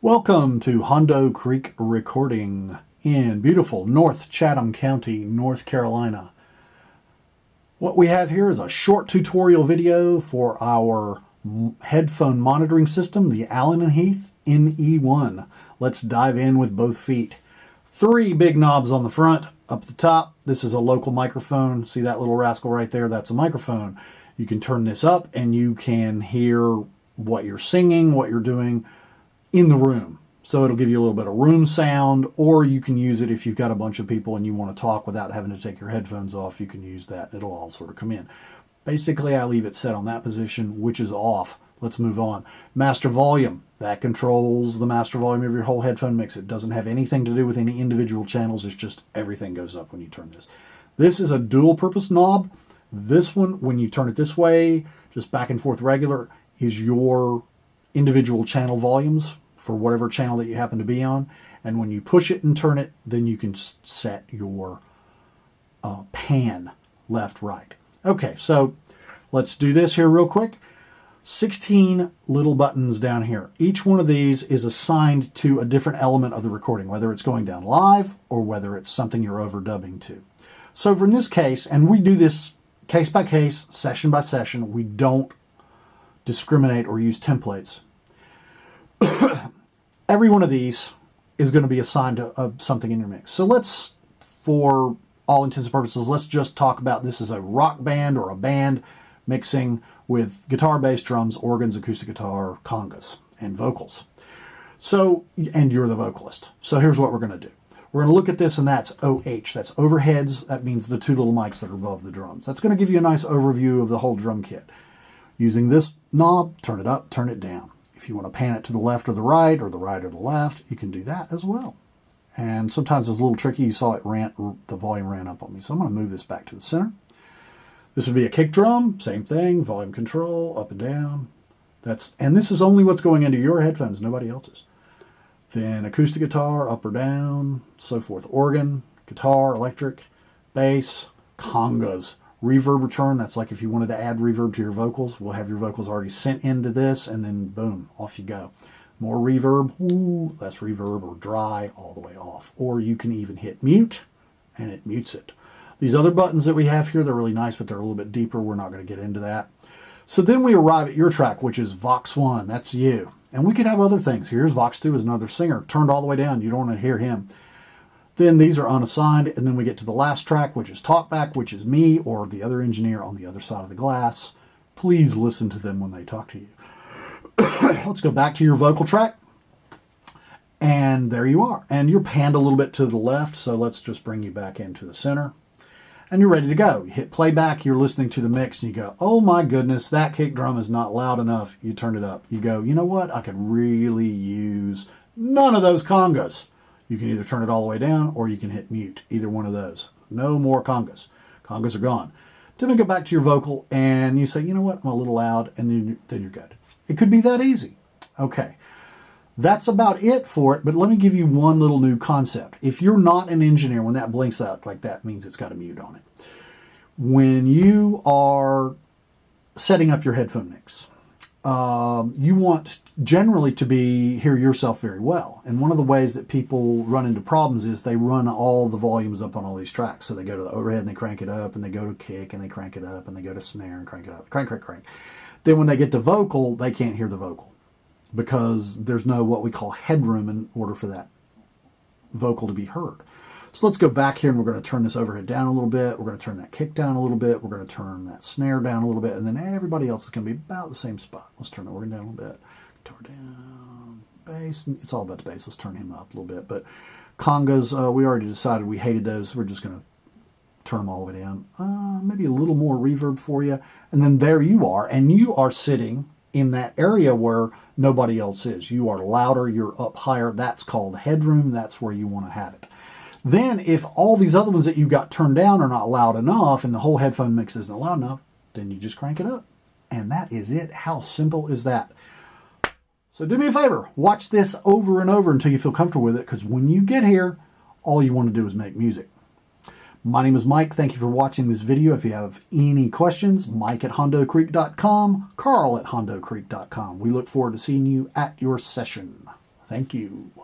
Welcome to Hondo Creek Recording in beautiful North Chatham County, North Carolina. What we have here is a short tutorial video for our headphone monitoring system, the Allen & Heath ME1. Let's dive in with both feet. 3 big knobs on the front. Up at the top, this is a local microphone. See that little rascal right there? That's a microphone. You can turn this up and you can hear what you're singing, what you're doing in the room. So it'll give you a little bit of room sound, or you can use it if you've got a bunch of people and you want to talk without having to take your headphones off. You can use that. It'll all sort of come in. Basically, I leave it set on that position, which is off. Let's move on. Master volume. That controls the master volume of your whole headphone mix. It doesn't have anything to do with any individual channels. It's just everything goes up when you turn this. This is a dual purpose knob. This one, when you turn it this way, just back and forth regular, is your individual channel volumes for whatever channel that you happen to be on. And when you push it and turn it, then you can set your pan left, right. Okay, so let's do this here real quick. 16 little buttons down here. Each one of these is assigned to a different element of the recording, whether it's going down live or whether it's something you're overdubbing to. So for in this case, and we do this case by case, session by session, we don't discriminate or use templates. Every one of these is going to be assigned to something in your mix. So let's, for all intents and purposes, let's just talk about this as a rock band or a band mixing with guitar, bass, drums, organs, acoustic guitar, congas, and vocals. So, and you're the vocalist. So here's what we're going to do. We're going to look at this, and that's OH. That's overheads. That means the 2 little mics that are above the drums. That's going to give you a nice overview of the whole drum kit. Using this knob, turn it up, turn it down. If you want to pan it to the left or the right or the left, you can do that as well. And sometimes it's a little tricky. You saw it the volume ran up on me. So I'm going to move this back to the center. This would be a kick drum, same thing, volume control, up and down. And this is only what's going into your headphones, nobody else's. Then acoustic guitar, up or down, so forth. Organ, guitar, electric, bass, congas. Reverb return, that's like if you wanted to add reverb to your vocals, we'll have your vocals already sent into this, and then boom, off you go. More reverb, ooh, less reverb, or dry, all the way off. Or you can even hit mute, and it mutes it. These other buttons that we have here, they're really nice, but they're a little bit deeper. We're not going to get into that. So then we arrive at your track, which is Vox 1. That's you. And we could have other things. Here's Vox 2 is another singer, turned all the way down. You don't want to hear him. Then these are unassigned, and then we get to the last track, which is Talkback, which is me or the other engineer on the other side of the glass. Please listen to them when they talk to you. Let's go back to your vocal track. And there you are. And you're panned a little bit to the left, so let's just bring you back into the center. And you're ready to go. You hit playback, you're listening to the mix, and you go, oh my goodness, that kick drum is not loud enough. You turn it up. You go, you know what? I could really use none of those congas. You can either turn it all the way down or you can hit mute. Either one of those. No more congas. Congas are gone. Then we go back to your vocal and you say, you know what, I'm a little loud, and then you're good. It could be that easy. Okay. That's about it for it, but let me give you one little new concept. If you're not an engineer, when that blinks out like that, means it's got a mute on it. When you are setting up your headphone mix, you want generally to hear yourself very well. And one of the ways that people run into problems is they run all the volumes up on all these tracks. So they go to the overhead and they crank it up, and they go to kick and they crank it up, and they go to snare and crank it up. Crank, crank, crank. Then when they get to vocal, they can't hear the vocal because there's no what we call headroom in order for that vocal to be heard. So let's go back here, and we're going to turn this overhead down a little bit. We're going to turn that kick down a little bit. We're going to turn that snare down a little bit. And then everybody else is going to be about the same spot. Let's turn the organ down a little bit. Guitar down. Bass. It's all about the bass. Let's turn him up a little bit. But congas, we already decided we hated those. We're just going to turn them all the way down. Maybe a little more reverb for you. And then there you are. And you are sitting in that area where nobody else is. You are louder. You're up higher. That's called headroom. That's where you want to have it. Then if all these other ones that you got turned down are not loud enough and the whole headphone mix isn't loud enough, then you just crank it up. And that is it. How simple is that? So do me a favor. Watch this over and over until you feel comfortable with it, because when you get here, all you want to do is make music. My name is Mike. Thank you for watching this video. If you have any questions, Mike@HondoCreek.com, Carl@HondoCreek.com. We look forward to seeing you at your session. Thank you.